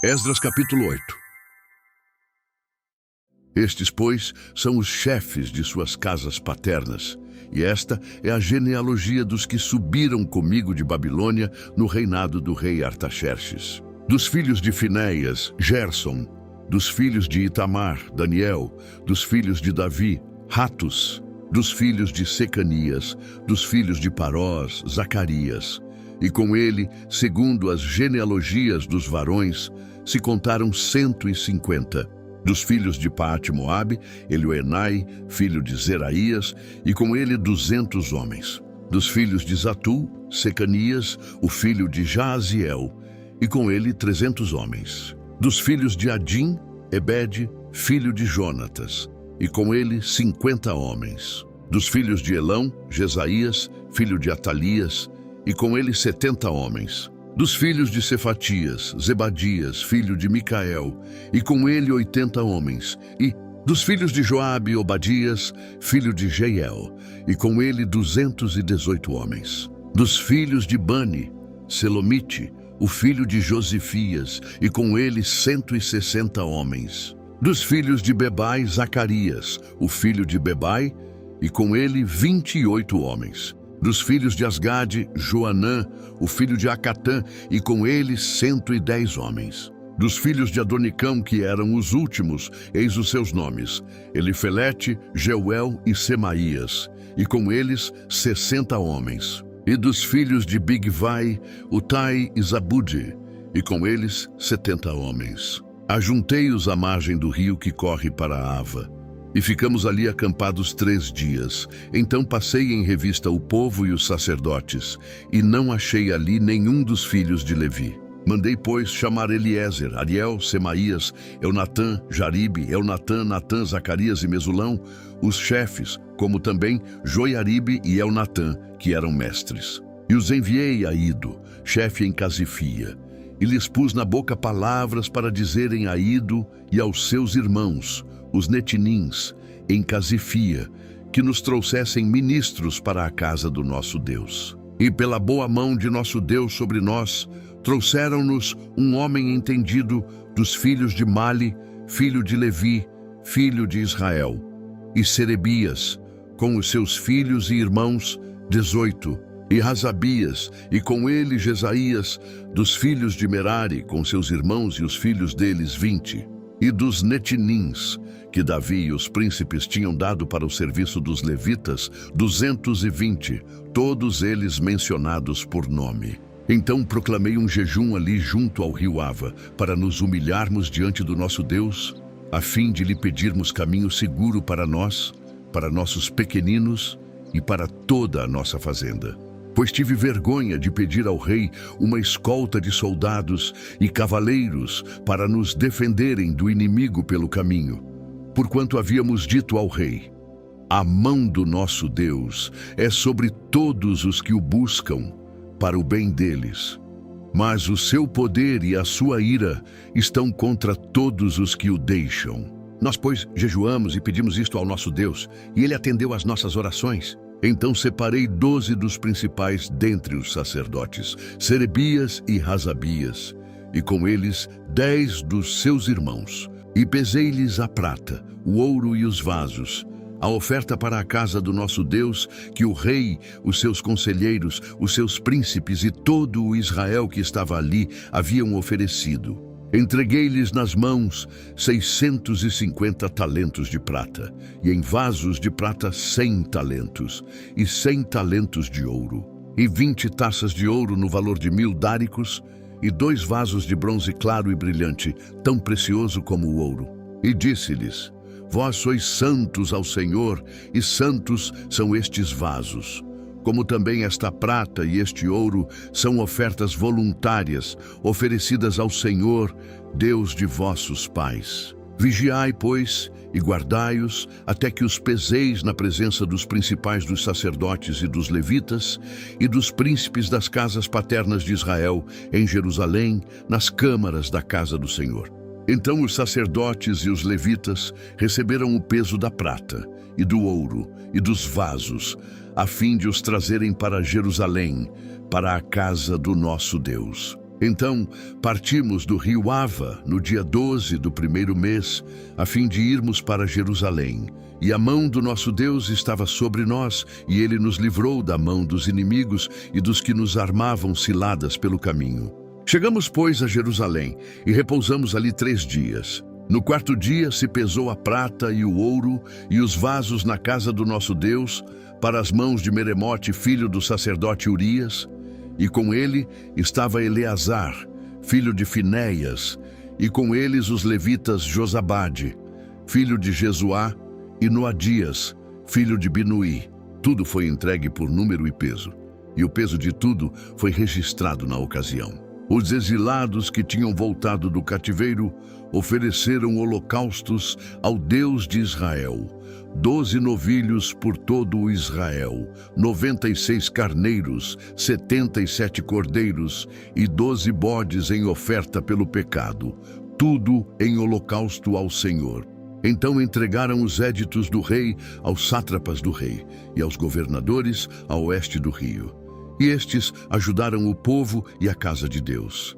Esdras capítulo 8. Estes, pois, são os chefes de suas casas paternas, e esta é a genealogia dos que subiram comigo de Babilônia no reinado do rei Artaxerxes. Dos filhos de Finéias, Gerson; dos filhos de Itamar, Daniel; dos filhos de Davi, Ratus; dos filhos de Secanias; dos filhos de Parós, Zacarias. E com ele, segundo as genealogias dos varões, se contaram 150. Dos filhos de Paate-Moabe, Elioenai, filho de Zeraías, e com ele 200 homens. Dos filhos de Zatu, Secanias, o filho de Jaaziel, e com ele 300 homens. Dos filhos de Adim, Ebede, filho de Jonatas, e com ele 50 homens. Dos filhos de Elão, Jesaías, filho de Atalias, e com ele 70 homens. Dos filhos de Cefatias, Zebadias, filho de Micael, e com ele 80 homens. E dos filhos de Joabe, Obadias, filho de Jeiel, e com ele 218 homens. Dos filhos de Bani, Selomite, o filho de Josifias, e com ele 160 homens. Dos filhos de Bebai, Zacarias, o filho de Bebai, e com ele 28 homens. Dos filhos de Asgade, Joanã, o filho de Acatã, e com ele 110 homens. Dos filhos de Adonicão, que eram os últimos, eis os seus nomes: Elifelete, Jeuel e Semaías, e com eles 60 homens. E dos filhos de Bigvai, Utai e Zabude, e com eles 70 homens. Ajuntei-os à margem do rio que corre para a Ava, e ficamos ali acampados 3 dias. Então passei em revista o povo e os sacerdotes, e não achei ali nenhum dos filhos de Levi. Mandei, pois, chamar Eliezer, Ariel, Semaías, Eunatã, Jaribe, Eunatã, Natã, Zacarias e Mesulão, os chefes, como também Joiaribe e Eunatã, que eram mestres. E os enviei a Ido, chefe em Casifia, e lhes pus na boca palavras para dizerem a Ido e aos seus irmãos, os netinins, em Casifia, que nos trouxessem ministros para a casa do nosso Deus. E pela boa mão de nosso Deus sobre nós, trouxeram-nos um homem entendido dos filhos de Mali, filho de Levi, filho de Israel, e Serebias, com os seus filhos e irmãos, 18, e Razabias, e com ele Jesaías, dos filhos de Merari, com seus irmãos e os filhos deles, 20. E dos netinins, que Davi e os príncipes tinham dado para o serviço dos levitas, 220, todos eles mencionados por nome. Então proclamei um jejum ali junto ao rio Ava, para nos humilharmos diante do nosso Deus, a fim de lhe pedirmos caminho seguro para nós, para nossos pequeninos e para toda a nossa fazenda. Pois tive vergonha de pedir ao rei uma escolta de soldados e cavaleiros para nos defenderem do inimigo pelo caminho, porquanto havíamos dito ao rei: a mão do nosso Deus é sobre todos os que o buscam, para o bem deles. Mas o seu poder e a sua ira estão contra todos os que o deixam. Nós, pois, jejuamos e pedimos isto ao nosso Deus, e ele atendeu às nossas orações. Então separei 12 dos principais dentre os sacerdotes, Serebias e Razabias, e com eles 10 dos seus irmãos. E pesei-lhes a prata, o ouro e os vasos, a oferta para a casa do nosso Deus, que o rei, os seus conselheiros, os seus príncipes e todo o Israel que estava ali haviam oferecido. Entreguei-lhes nas mãos 650 talentos de prata, e em vasos de prata 100 talentos, e 100 talentos de ouro, e 20 taças de ouro no valor de 1000 dáricos, e 2 vasos de bronze claro e brilhante, tão precioso como o ouro. E disse-lhes: vós sois santos ao Senhor, e santos são estes vasos. Como também esta prata e este ouro são ofertas voluntárias, oferecidas ao Senhor, Deus de vossos pais. Vigiai, pois, e guardai-os, até que os peseis na presença dos principais dos sacerdotes e dos levitas, e dos príncipes das casas paternas de Israel, em Jerusalém, nas câmaras da casa do Senhor. Então os sacerdotes e os levitas receberam o peso da prata, e do ouro, e dos vasos, a fim de os trazerem para Jerusalém, para a casa do nosso Deus. Então, partimos do rio Ava, no dia 12 do primeiro mês, a fim de irmos para Jerusalém. E a mão do nosso Deus estava sobre nós, e ele nos livrou da mão dos inimigos e dos que nos armavam ciladas pelo caminho. Chegamos, pois, a Jerusalém, e repousamos ali 3 dias. No 4º dia se pesou a prata e o ouro e os vasos na casa do nosso Deus, para as mãos de Meremote, filho do sacerdote Urias, e com ele estava Eleazar, filho de Finéias, e com eles os levitas Josabade, filho de Jesuá, e Noadias, filho de Binuí. Tudo foi entregue por número e peso, e o peso de tudo foi registrado na ocasião. Os exilados que tinham voltado do cativeiro ofereceram holocaustos ao Deus de Israel: 12 novilhos por todo o Israel, 96 carneiros, 77 cordeiros e 12 bodes em oferta pelo pecado, tudo em holocausto ao Senhor. Então entregaram os éditos do rei aos sátrapas do rei e aos governadores a oeste do rio. E estes ajudaram o povo e a casa de Deus.